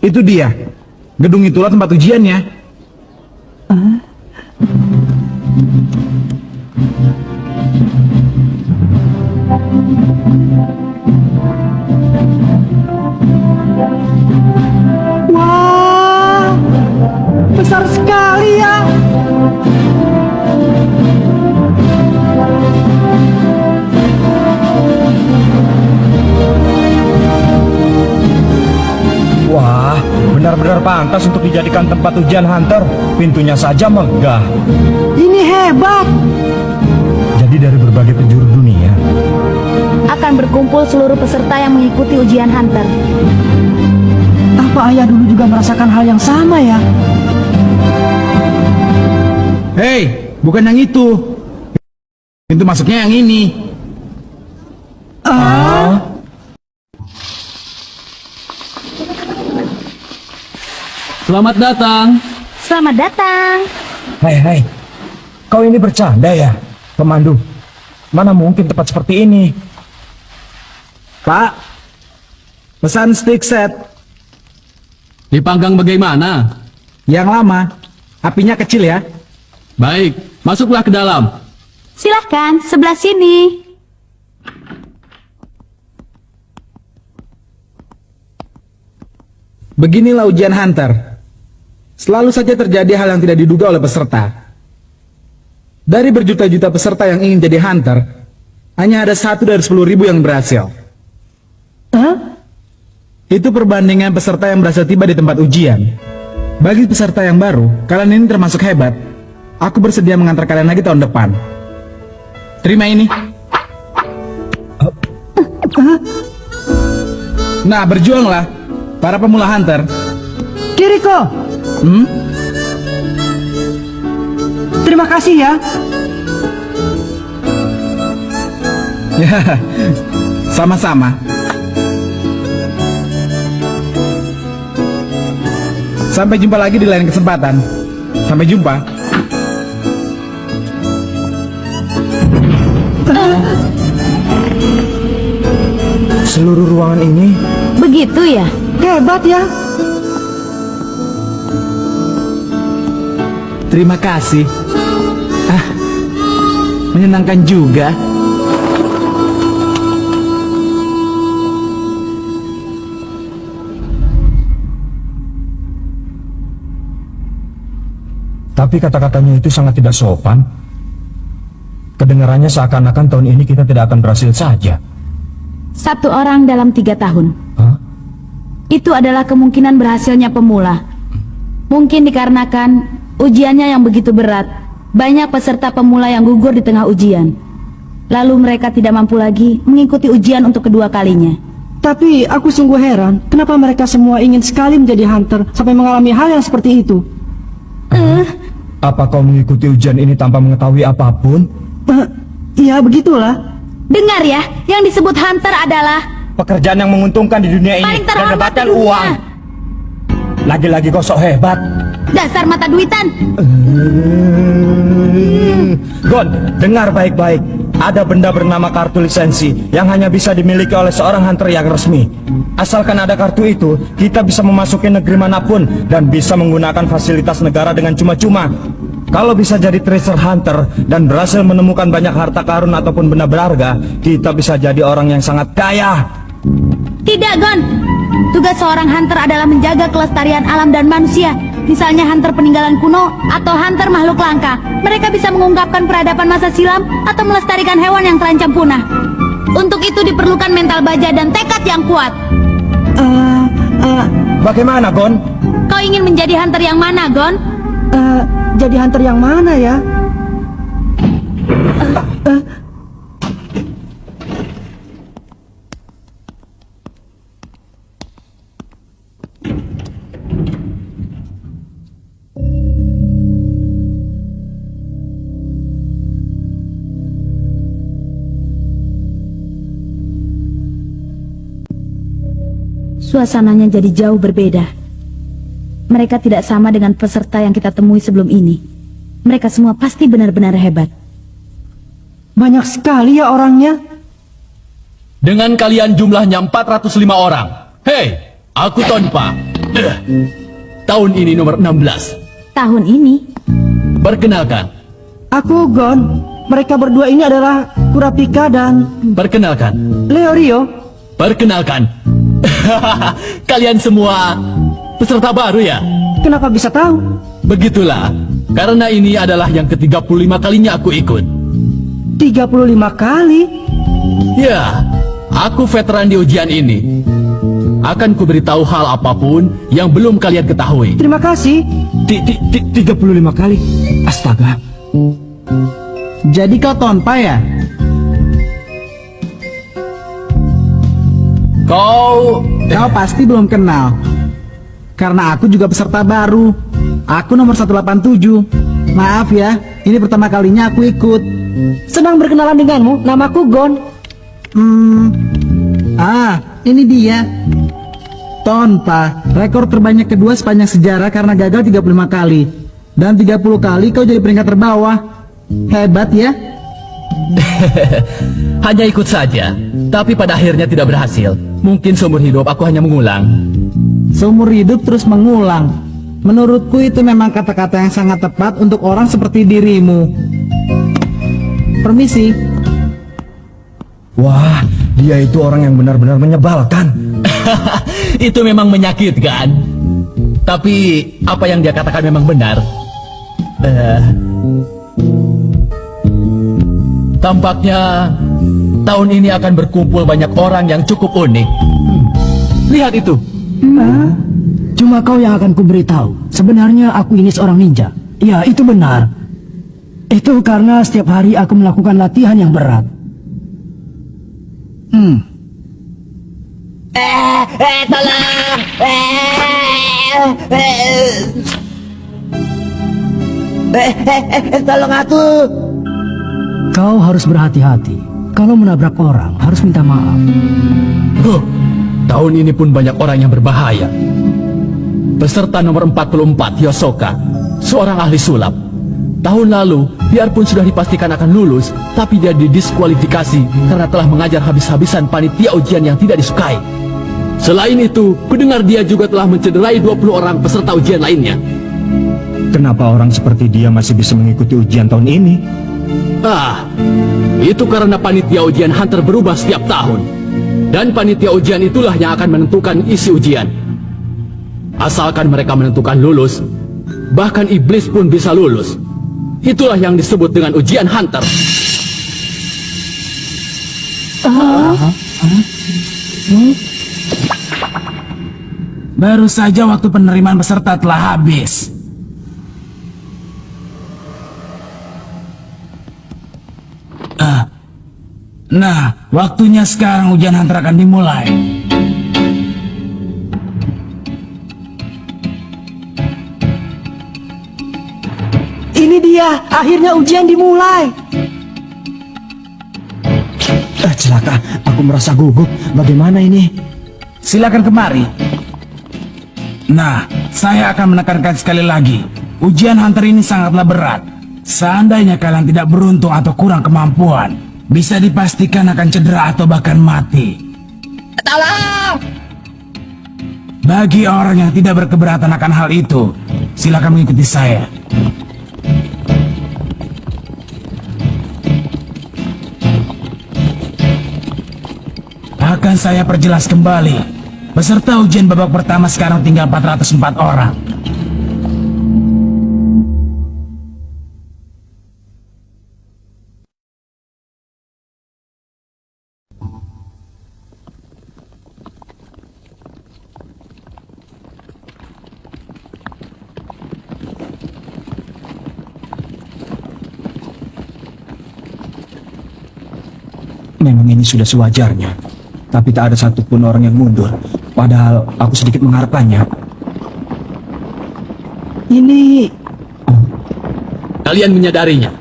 Itu dia. Gedung itulah tempat ujiannya. Wah, besar sekali ya. Wah, benar-benar pantas untuk dijadikan tempat ujian hunter. Pintunya saja megah. Ini hebat. Jadi dari berbagai penjuru dunia. Akan berkumpul seluruh peserta yang mengikuti ujian hunter. Apa ayah dulu juga merasakan hal yang sama ya? Hei, bukan yang itu. Pintu masuknya yang ini. Selamat datang. Selamat datang. Hai, kau ini bercanda ya, pemandu? Mana mungkin tempat seperti ini? Pak, pesan stick set. Dipanggang bagaimana? Yang lama. Apinya kecil ya. Baik, masuklah ke dalam. Silahkan, sebelah sini. Beginilah ujian hunter. Selalu saja terjadi hal yang tidak diduga oleh peserta. Dari berjuta-juta peserta yang ingin jadi hunter, hanya ada 1 dari 10.000 yang berhasil. Itu perbandingan peserta yang berhasil tiba di tempat ujian. Bagi peserta yang baru, kalian ini termasuk hebat. Aku bersedia mengantar kalian lagi tahun depan. Terima ini. Nah, berjuanglah, para pemula hunter. Kiriko, terima kasih ya. Ya, sama-sama. Sampai jumpa lagi di lain kesempatan. Sampai jumpa. Seluruh ruangan ini Begitu ya? Hebat ya. Terima kasih. Menyenangkan juga. Tapi kata-katanya itu sangat tidak sopan. Kedengarannya seakan-akan tahun ini kita tidak akan berhasil saja. 1 orang dalam 3 tahun. Hah? Itu adalah kemungkinan berhasilnya pemula. Mungkin dikarenakan ujiannya yang begitu berat. Banyak peserta pemula yang gugur di tengah ujian. Lalu mereka tidak mampu lagi mengikuti ujian untuk kedua kalinya. Tapi aku sungguh heran, kenapa mereka semua ingin sekali menjadi hunter sampai mengalami hal yang seperti itu. Apa kau mengikuti ujian ini tanpa mengetahui apapun? Ya begitulah. Dengar ya, yang disebut hunter adalah Pekerjaan yang menguntungkan di dunia ini paling dan terhormat mendapatkan di dunia. uang. Lagi-lagi kau sok hebat. Dasar mata duitan. Gon, dengar baik-baik. Ada benda bernama kartu lisensi yang hanya bisa dimiliki oleh seorang hunter yang resmi. Asalkan ada kartu itu, kita bisa memasuki negeri manapun dan bisa menggunakan fasilitas negara dengan cuma-cuma. Kalau bisa jadi treasure hunter dan berhasil menemukan banyak harta karun ataupun benda berharga, kita bisa jadi orang yang sangat kaya. Tidak, Gon. Tugas seorang hunter adalah menjaga kelestarian alam dan manusia. Misalnya hunter peninggalan kuno atau hunter makhluk langka. Mereka bisa mengungkapkan peradaban masa silam atau melestarikan hewan yang terancam punah. Untuk itu diperlukan mental baja dan tekad yang kuat. Bagaimana, Gon? Kau ingin menjadi hunter yang mana, Gon? Jadi hunter yang mana ya? Suasananya jadi jauh berbeda. Mereka tidak sama dengan peserta yang kita temui sebelum ini. Mereka semua pasti benar-benar hebat. Banyak sekali ya orangnya. Dengan kalian jumlahnya 405 orang. Hei, aku Tonpa. Tahun ini nomor 16. Tahun ini? Perkenalkan, Aku Gon. Mereka berdua ini adalah Kurapika dan perkenalkan, Leorio. perkenalkan. Kalian semua peserta baru ya? Kenapa bisa tahu? Begitulah, karena ini adalah yang ke-35 kalinya aku ikut. 35 kali? Ya, aku veteran di ujian ini. Akan kuberitahu hal apapun yang belum kalian ketahui. Terima kasih. 35 kali. Astaga. Jadi kau Tonpa ya? Kau... Kau pasti belum kenal. Karena aku juga peserta baru. Aku nomor 187. Maaf ya, ini pertama kalinya aku ikut. Senang berkenalan denganmu. Namaku Gon. Ini dia. Tonpa, rekor terbanyak kedua sepanjang sejarah karena gagal 35 kali. Dan 30 kali kau jadi peringkat terbawah. Hebat ya? Hanya ikut saja, tapi pada akhirnya tidak berhasil. Mungkin seumur hidup aku hanya mengulang. Seumur hidup terus mengulang. Menurutku itu memang kata-kata yang sangat tepat untuk orang seperti dirimu. Permisi. Wah, dia itu orang yang benar-benar menyebalkan. Itu memang menyakitkan. Tapi apa yang dia katakan memang benar. Tampaknya tahun ini akan berkumpul banyak orang yang cukup unik. Lihat itu. Cuma kau yang akan kuberitahu. Sebenarnya aku ini seorang ninja. Ya, itu benar. Itu karena setiap hari aku melakukan latihan yang berat. Tolong aku. Kau harus berhati-hati. Kalau menabrak orang, harus minta maaf. Tahun ini pun banyak orang yang berbahaya. Peserta nomor 44, Yosoka, seorang ahli sulap. Tahun lalu, biarpun sudah dipastikan akan lulus, tapi dia didiskualifikasi karena telah mengajar habis-habisan panitia ujian yang tidak disukai. Selain itu, kudengar dia juga telah mencederai 20 orang peserta ujian lainnya. Kenapa orang seperti dia masih bisa mengikuti ujian tahun ini? Itu karena panitia ujian Hunter berubah setiap tahun. Dan panitia ujian itulah yang akan menentukan isi ujian. Asalkan mereka menentukan lulus, bahkan iblis pun bisa lulus. Itulah yang disebut dengan ujian Hunter. Baru saja waktu penerimaan peserta telah habis. Nah, waktunya sekarang ujian Hunter akan dimulai. Ini dia, akhirnya ujian dimulai. Celaka, aku merasa gugup. Bagaimana ini? Silakan kemari. Nah, saya akan menekankan sekali lagi. Ujian Hunter ini sangatlah berat. Seandainya kalian tidak beruntung atau kurang kemampuan, bisa dipastikan akan cedera atau bahkan mati. Tolong. Bagi orang yang tidak berkeberatan akan hal itu, silakan mengikuti saya. Akan saya perjelas kembali. Peserta ujian babak pertama sekarang tinggal 404 orang. Memang ini sudah sewajarnya. Tapi tak ada satupun orang yang mundur. Padahal aku sedikit mengharapkannya. Ini Kalian menyadarinya.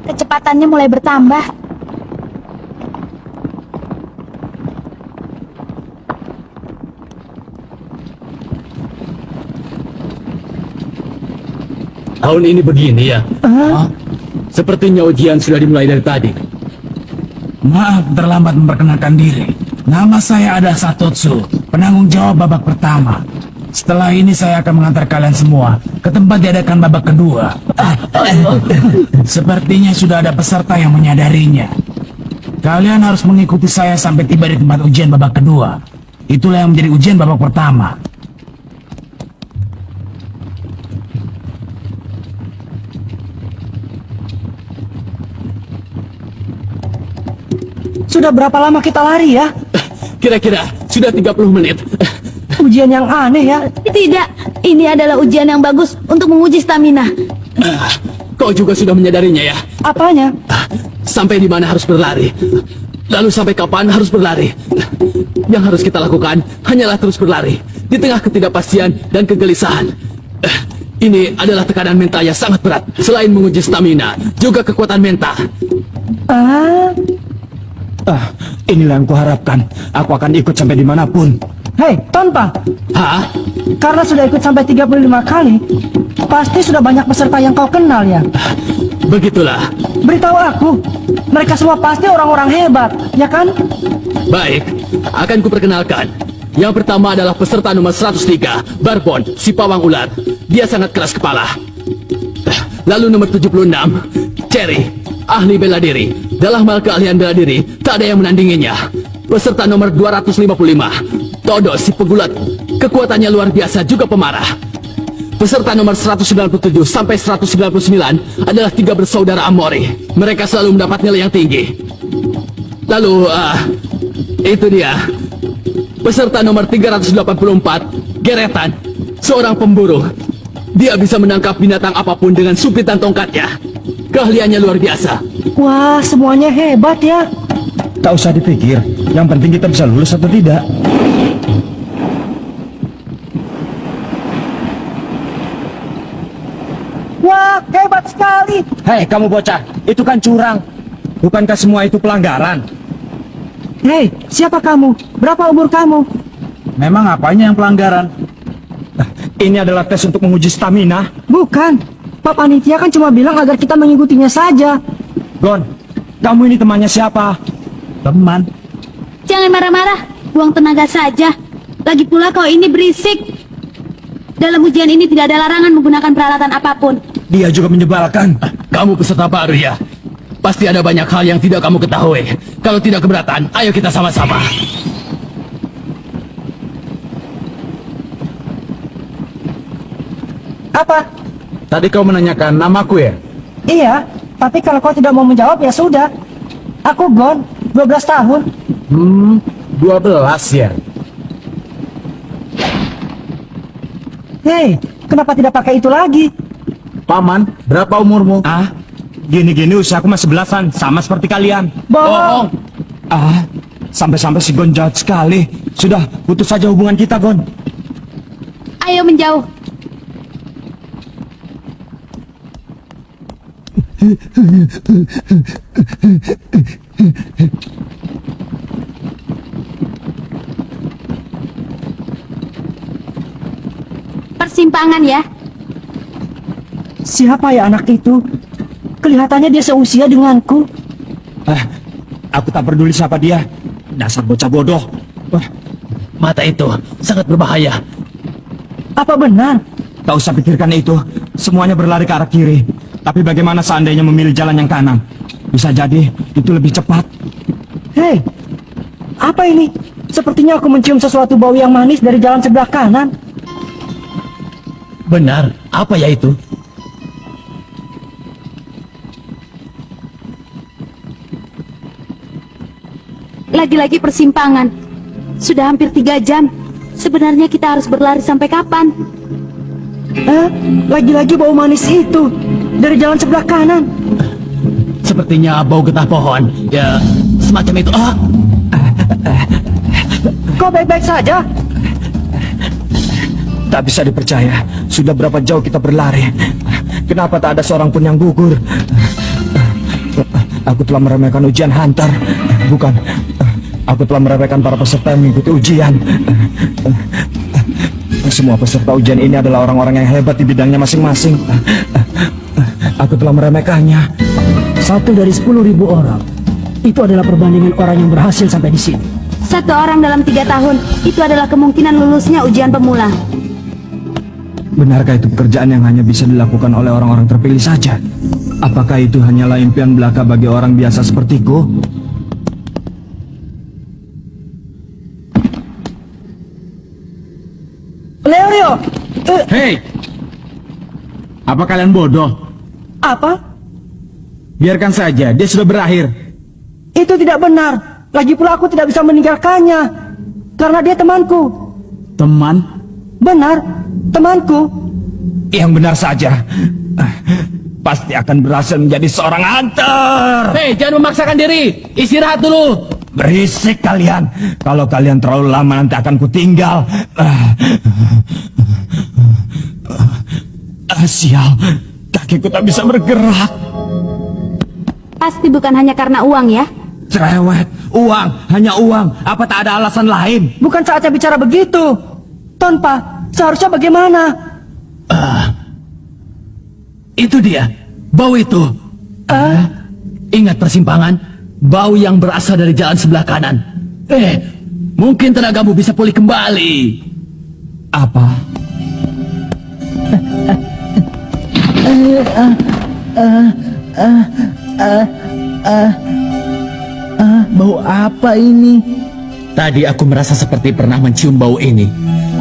Kecepatannya mulai bertambah. Tahun ini begini ya. Sepertinya ujian sudah dimulai dari tadi. Maaf terlambat memperkenalkan diri. Nama saya ada Satotsu, penanggung jawab babak pertama. Setelah ini saya akan mengantar kalian semua ke tempat diadakan babak kedua. Sepertinya sudah ada peserta yang menyadarinya. Kalian harus mengikuti saya sampai tiba di tempat ujian babak kedua. Itulah yang menjadi ujian babak pertama. Sudah berapa lama kita lari ya? Kira-kira sudah 30 menit. Ujian yang aneh ya. Tidak, ini adalah ujian yang bagus untuk menguji stamina. Kau juga sudah menyadarinya ya? Apanya? Sampai di mana harus berlari? Lalu sampai kapan harus berlari? Yang harus kita lakukan hanyalah terus berlari di tengah ketidakpastian dan kegelisahan. Ini adalah tekanan mental yang sangat berat. Selain menguji stamina, juga kekuatan mental. Inilah yang kuharapkan. Aku akan ikut sampai dimanapun. Hei, Tonpa, Hah? karena sudah ikut sampai 35 kali, pasti sudah banyak peserta yang kau kenal ya. Begitulah. Beritahu aku, mereka semua pasti orang-orang hebat, ya kan? Baik, akan kuperkenalkan. Yang pertama adalah peserta nomor 103, Barbon, si pawang ular. Dia sangat keras kepala. Lalu nomor 76, Cherry, ahli bela diri. Dalam hal keahlian bela diri, tak ada yang menandinginya. Peserta nomor 255, Todo, si pegulat. Kekuatannya luar biasa, juga pemarah. Peserta nomor 197 sampai 199 adalah 3 bersaudara Amori. Mereka selalu mendapat nilai yang tinggi. Lalu, itu dia. Peserta nomor 384, Geretan, seorang pemburu. Dia bisa menangkap binatang apapun dengan supitan tongkatnya. Keahliannya luar biasa. Wah, semuanya hebat ya. Tak usah dipikir. Yang penting kita bisa lulus atau tidak. Wah, hebat sekali. Hei, kamu bocah. Itu kan curang. Bukankah semua itu pelanggaran? Hei, siapa kamu? Berapa umur kamu? Memang apanya yang pelanggaran? Ini adalah tes untuk menguji stamina. Bukan. Pak Panitia kan cuma bilang agar kita mengikutinya saja. Gon, kamu ini temannya siapa? Teman. Jangan marah-marah, buang tenaga saja. Lagi pula kau ini berisik. Dalam ujian ini tidak ada larangan menggunakan peralatan apapun. Dia juga menyebalkan. Kamu peserta baru ya? Pasti ada banyak hal yang tidak kamu ketahui. Kalau tidak keberatan, ayo kita sama-sama. Apa? Tadi kau menanyakan namaku ya? Iya, tapi kalau kau tidak mau menjawab ya sudah. Aku Gon, 12 tahun. 12 ya? Hei, kenapa tidak pakai itu lagi? Paman, berapa umurmu? Gini-gini usiaku masih belasan, sama seperti kalian. Bohong. Sampai-sampai si Gon jahat sekali. Sudah, putus saja hubungan kita, Gon. Ayo menjauh. Persimpangan ya. Siapa ya anak itu? Kelihatannya dia seusia denganku. Aku tak peduli siapa dia. Dasar bocah bodoh. Mata itu sangat berbahaya. Apa benar? Tak usah pikirkan itu. Semuanya berlari ke arah kiri. Tapi bagaimana seandainya memilih jalan yang kanan? Bisa jadi itu lebih cepat. Hei, apa ini? Sepertinya aku mencium sesuatu bau yang manis dari jalan sebelah kanan. Benar, apa ya itu? Lagi-lagi persimpangan. Sudah hampir 3 jam. Sebenarnya kita harus berlari sampai kapan? Lagi-lagi bau manis itu dari jalan sebelah kanan. Sepertinya bau getah pohon. Ya, semacam itu. Kau baik-baik saja? Tak bisa dipercaya. Sudah berapa jauh kita berlari. Kenapa tak ada seorang pun yang gugur? Aku telah meremehkan ujian Hunter. Bukan. Aku telah meremehkan para peserta yang mengikuti ujian. Semua peserta ujian ini adalah orang-orang yang hebat di bidangnya masing-masing. Aku telah meremehkannya. 1 dari 10.000 orang. Itu adalah perbandingan orang yang berhasil sampai di sini. 1 orang dalam 3 tahun. Itu adalah kemungkinan lulusnya ujian pemula. Benarkah itu pekerjaan yang hanya bisa dilakukan oleh orang-orang terpilih saja? Apakah itu hanyalah impian belaka bagi orang biasa sepertiku? Leorio! Hei! Apa kalian bodoh? Apa? Biarkan saja, dia sudah berakhir. Itu tidak benar. Lagi pula aku tidak bisa meninggalkannya. Karena dia temanku. Teman? Benar, temanku. Yang benar saja. Pasti akan berhasil menjadi seorang hunter. Hei, jangan memaksakan diri. Istirahat dulu. Berisik kalian. Kalau kalian terlalu lama nanti akan kutinggal. Sial, kakiku tak bisa bergerak. Pasti bukan hanya karena uang ya. Cerewet, uang, hanya uang. Apa tak ada alasan lain? Bukan saatnya bicara begitu. Tonpa, seharusnya bagaimana? Itu dia. Bau itu. Ingat persimpangan. Bau yang berasal dari jalan sebelah kanan. Mungkin tenagamu bisa pulih kembali. Apa? Bau apa ini? Tadi aku merasa seperti pernah mencium bau ini.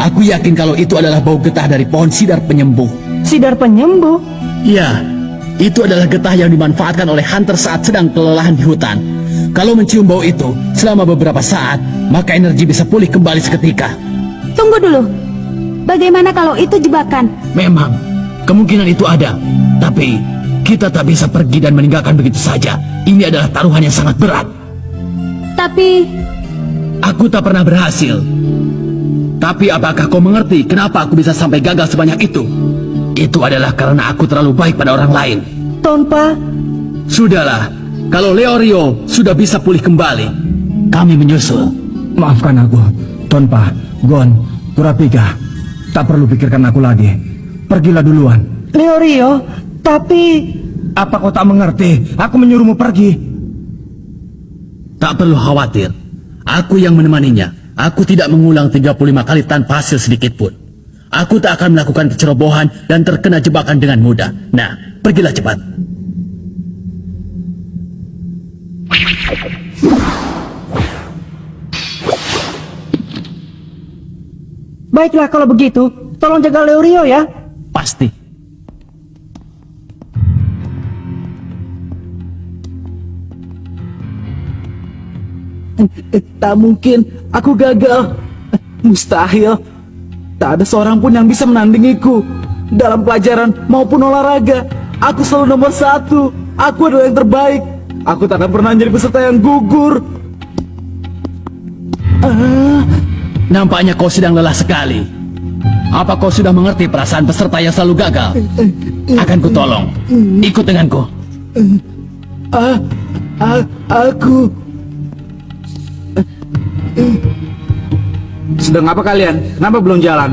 Aku yakin kalau itu adalah bau getah dari pohon sidar penyembuh. Sidar penyembuh? Ya, itu adalah getah yang dimanfaatkan oleh hunter saat sedang kelelahan di hutan. Kalau mencium bau itu selama beberapa saat, maka energi bisa pulih kembali seketika. Tunggu dulu. Bagaimana kalau itu jebakan? Memang, kemungkinan itu ada. Tapi, kita tak bisa pergi dan meninggalkan begitu saja. Ini adalah taruhan yang sangat berat. Tapi Aku tak pernah berhasil. Tapi apakah kau mengerti kenapa aku bisa sampai gagal sebanyak itu? Itu adalah karena aku terlalu baik pada orang lain. Tonpa, Sudahlah, kalau Leorio sudah bisa pulih kembali, kami menyusul. Maafkan aku, Tonpa, Gon, Kurapika. Tak perlu pikirkan aku lagi. Pergilah duluan. Leorio, tapi... Apa kau tak mengerti? Aku menyuruhmu pergi. Tak perlu khawatir. Aku yang menemaninya. Aku tidak mengulang 35 kali tanpa hasil sedikit pun. Aku tak akan melakukan kecerobohan dan terkena jebakan dengan mudah. Nah, pergilah cepat. Baiklah kalau begitu, tolong jaga Leorio ya. Pasti. Tak mungkin, aku gagal. Mustahil. Tak ada seorang pun yang bisa menandingiku. Dalam pelajaran maupun olahraga, aku selalu nomor 1. Aku adalah yang terbaik. Aku tak akan pernah jadi peserta yang gugur. Nampaknya kau sedang lelah sekali. Apa kau sudah mengerti perasaan peserta yang selalu gagal? Akan kutolong. Ikut denganku. Aku... Sedang apa kalian? Kenapa belum jalan?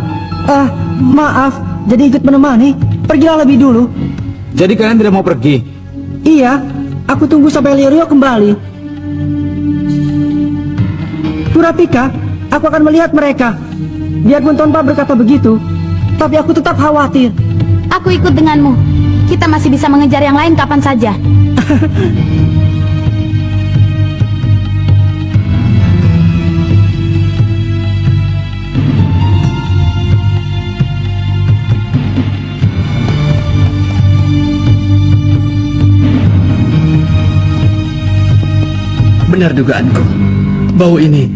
Maaf, jadi ikut menemani. Pergilah lebih dulu. Jadi kalian tidak mau pergi? Iya, aku tunggu sampai Leorio kembali. Kurapika, aku akan melihat mereka. Biarpun Tonpa berkata begitu, tapi aku tetap khawatir. aku ikut denganmu. Kita masih bisa mengejar yang lain kapan saja. Benar dugaanku. Bau ini.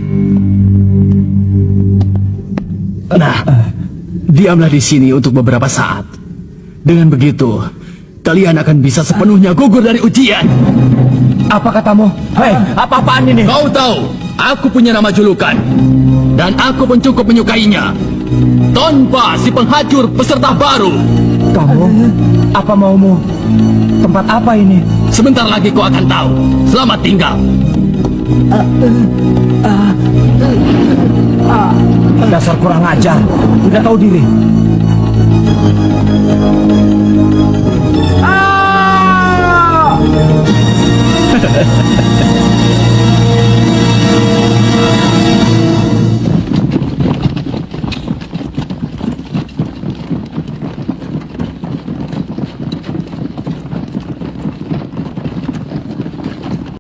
Nah, diamlah di sini untuk beberapa saat. Dengan begitu, kalian akan bisa sepenuhnya gugur dari ujian. Apa katamu? Hei, apa-apaan ini? Kau tahu, aku punya nama julukan. Dan aku pun cukup menyukainya. Tonpa, si penghacur peserta baru. Kamu? Apa maumu? Tempat apa ini? Sebentar lagi kau akan tahu. Selamat tinggal. Dasar kurang ajar. Tidak tahu diri.